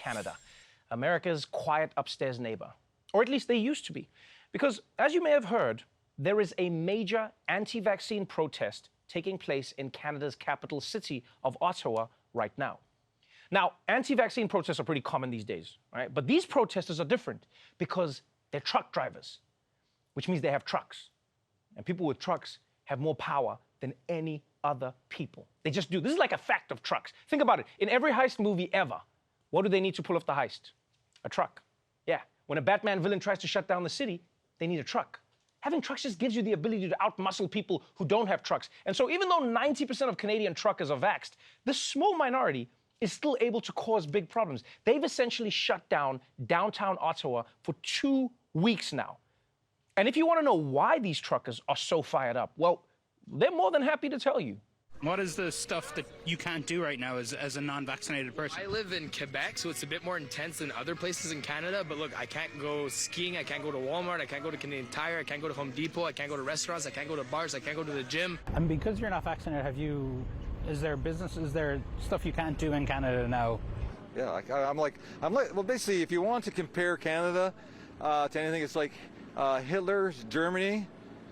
Canada, America's quiet upstairs neighbor. Or at least they used to be. Because, as you may have heard, there is a major anti-vaccine protest taking place in Canada's capital city of Ottawa right now. Now, anti-vaccine protests are pretty common these days, right? But these protesters are different because they're truck drivers, which means they have trucks. And people with trucks have more power than any other people. They just do. This is like a fact of trucks. Think about it. In every heist movie ever, what do they need to pull off the heist? A truck. Yeah. When a Batman villain tries to shut down the city, they need a truck. Having trucks just gives you the ability to outmuscle people who don't have trucks. And so even though 90% of Canadian truckers are vaxxed, this small minority is still able to cause big problems. They've essentially shut down downtown Ottawa for 2 weeks now. And if you want to know why these truckers are so fired up, well, they're more than happy to tell you. What is the stuff that you can't do right now as a non-vaccinated person? I live in Quebec, so it's a bit more intense than other places in Canada. But look, I can't go skiing, I can't go to Walmart, I can't go to Canadian Tire, I can't go to Home Depot, I can't go to restaurants, I can't go to bars, I can't go to the gym. And because you're not vaccinated, is there stuff you can't do in Canada now? Yeah, I'm like, well, basically, if you want to compare Canada to anything, it's like Hitler's Germany,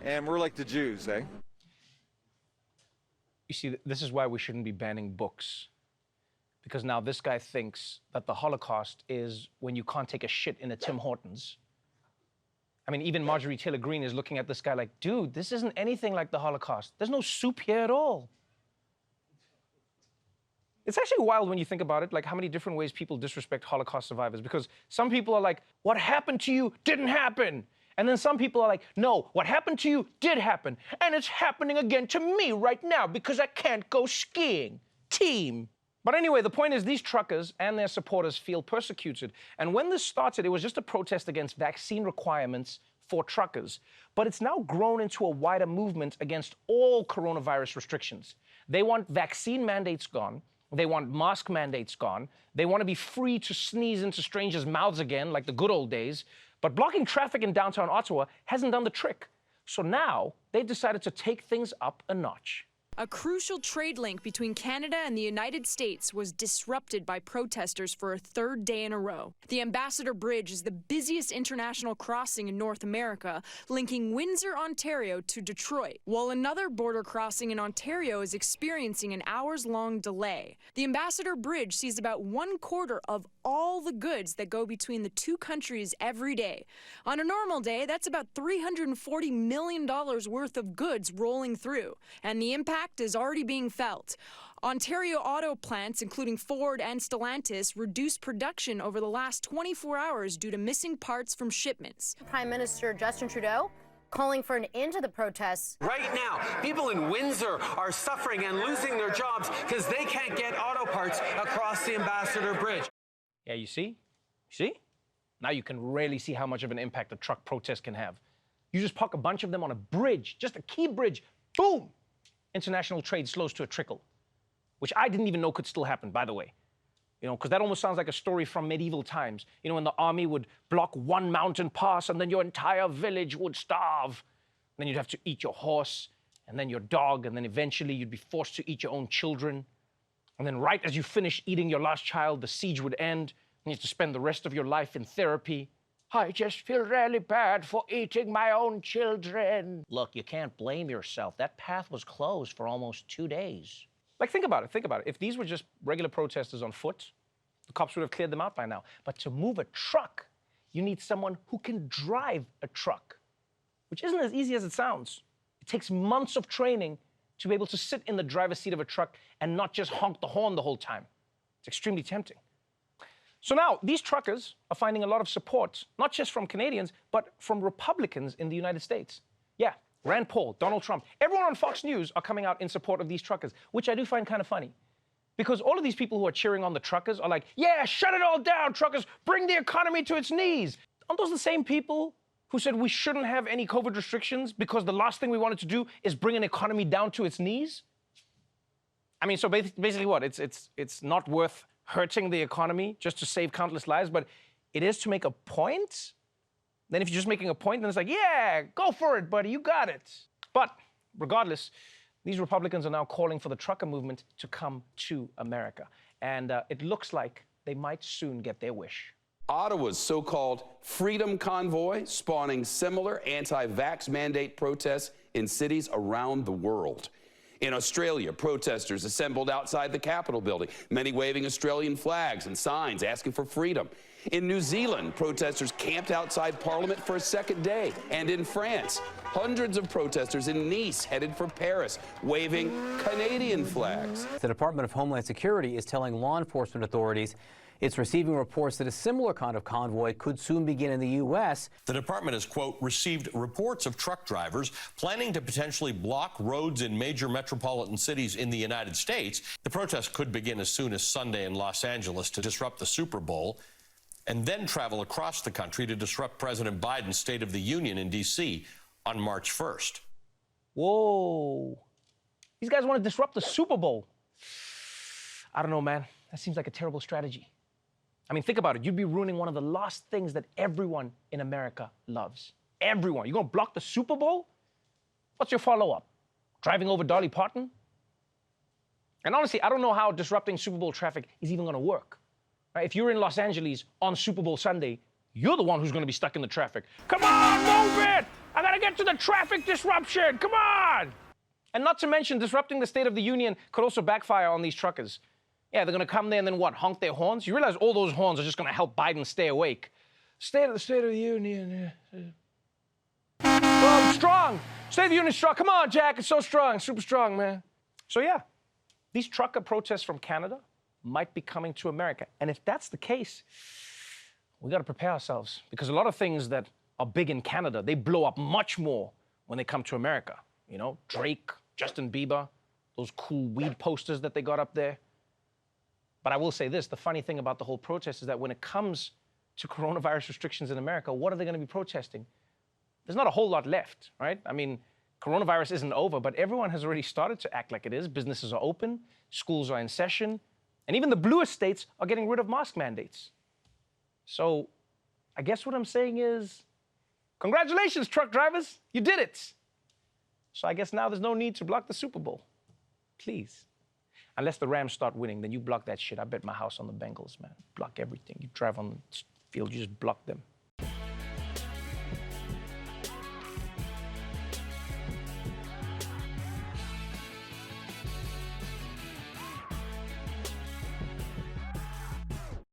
and we're like the Jews, eh? You see, this is why we shouldn't be banning books. Because now this guy thinks that the Holocaust is when you can't take a shit in a Tim Hortons. I mean, even Marjorie Taylor Greene is looking at this guy like, dude, this isn't anything like the Holocaust. There's no soup here at all. It's actually wild when you think about it, like how many different ways people disrespect Holocaust survivors. Because some people are like, what happened to you didn't happen. And then some people are like, no, what happened to you did happen. And it's happening again to me right now because I can't go skiing. Team. But anyway, the point is these truckers and their supporters feel persecuted. And when this started, it was just a protest against vaccine requirements for truckers. But it's now grown into a wider movement against all coronavirus restrictions. They want vaccine mandates gone. They want mask mandates gone. They want to be free to sneeze into strangers' mouths again, like the good old days. But blocking traffic in downtown Ottawa hasn't done the trick. So now they've decided to take things up a notch. A crucial trade link between Canada and the United States was disrupted by protesters for a third day in a row. The Ambassador Bridge is the busiest international crossing in North America, linking Windsor, Ontario to Detroit, while another border crossing in Ontario is experiencing an hours-long delay. The Ambassador Bridge sees about 1/4 of all the goods that go between the two countries every day. On a normal day, that's about $340 million worth of goods rolling through, and the impact is already being felt. Ontario auto plants, including Ford and Stellantis, reduced production over the last 24 hours due to missing parts from shipments. Prime Minister Justin Trudeau calling for an end to the protests. Right now, people in Windsor are suffering and losing their jobs because they can't get auto parts across the Ambassador Bridge. Yeah, you see? Now you can really see how much of an impact a truck protest can have. You just park a bunch of them on a bridge, just a key bridge, boom! International trade slows to a trickle, which I didn't even know could still happen, by the way. You know, because that almost sounds like a story from medieval times. You know, when the army would block one mountain pass and then your entire village would starve. Then you'd have to eat your horse and then your dog, and then eventually you'd be forced to eat your own children. And then right as you finish eating your last child, the siege would end, and you have to spend the rest of your life in therapy. I just feel really bad for eating my own children. Look, you can't blame yourself. That path was closed for almost 2 days. Like, think about it. If these were just regular protesters on foot, the cops would have cleared them out by now. But to move a truck, you need someone who can drive a truck, which isn't as easy as it sounds. It takes months of training to be able to sit in the driver's seat of a truck and not just honk the horn the whole time. It's extremely tempting. So now, these truckers are finding a lot of support, not just from Canadians, but from Republicans in the United States. Yeah, Rand Paul, Donald Trump, everyone on Fox News are coming out in support of these truckers, which I do find kind of funny. Because all of these people who are cheering on the truckers are like, yeah, shut it all down, truckers, bring the economy to its knees. Aren't those the same people who said we shouldn't have any COVID restrictions because the last thing we wanted to do is bring an economy down to its knees? I mean, so basically what? It's not worth hurting the economy just to save countless lives, but it is to make a point? Then if you're just making a point, then it's like, yeah, go for it, buddy, you got it. But regardless, these Republicans are now calling for the trucker movement to come to America. And it looks like they might soon get their wish. Ottawa's so-called Freedom Convoy spawning similar anti-vax mandate protests in cities around the world. In Australia, protesters assembled outside the Capitol building, many waving Australian flags and signs asking for freedom. In New Zealand, protesters camped outside Parliament for a second day. And in France, hundreds of protesters in Nice headed for Paris, waving Canadian flags. The Department of Homeland Security is telling law enforcement authorities it's receiving reports that a similar kind of convoy could soon begin in the U.S. The department has, quote, received reports of truck drivers planning to potentially block roads in major metropolitan cities in the United States. The protest could begin as soon as Sunday in Los Angeles to disrupt the Super Bowl, and then travel across the country to disrupt President Biden's State of the Union in D.C. on March 1st. Whoa. These guys want to disrupt the Super Bowl. I don't know, man. That seems like a terrible strategy. I mean, think about it. You'd be ruining one of the last things that everyone in America loves. Everyone. You're going to block the Super Bowl? What's your follow-up? Driving over Dolly Parton? And honestly, I don't know how disrupting Super Bowl traffic is even going to work. Right? If you're in Los Angeles on Super Bowl Sunday, you're the one who's going to be stuck in the traffic. Come on, move it! I got to get to the traffic disruption. Come on! And not to mention, disrupting the State of the Union could also backfire on these truckers. Yeah, they're going to come there and then what, honk their horns? You realize all those horns are just going to help Biden stay awake. State of the Union. Oh, strong. State of the Union strong. Come on, Jack. It's so strong. It's super strong, man. So, yeah, these trucker protests from Canada might be coming to America. And if that's the case, we got to prepare ourselves. Because a lot of things that are big in Canada, they blow up much more when they come to America. You know, Drake, Justin Bieber, those cool weed posters that they got up there. But I will say this, the funny thing about the whole protest is that when it comes to coronavirus restrictions in America, what are they going to be protesting? There's not a whole lot left, right? I mean, coronavirus isn't over, but everyone has already started to act like it is. Businesses are open, schools are in session, and even the bluest states are getting rid of mask mandates. So I guess what I'm saying is, congratulations, truck drivers, you did it. So I guess now there's no need to block the Super Bowl. Please. Unless the Rams start winning, then you block that shit. I bet my house on the Bengals, man. Block everything. You drive on the field, you just block them.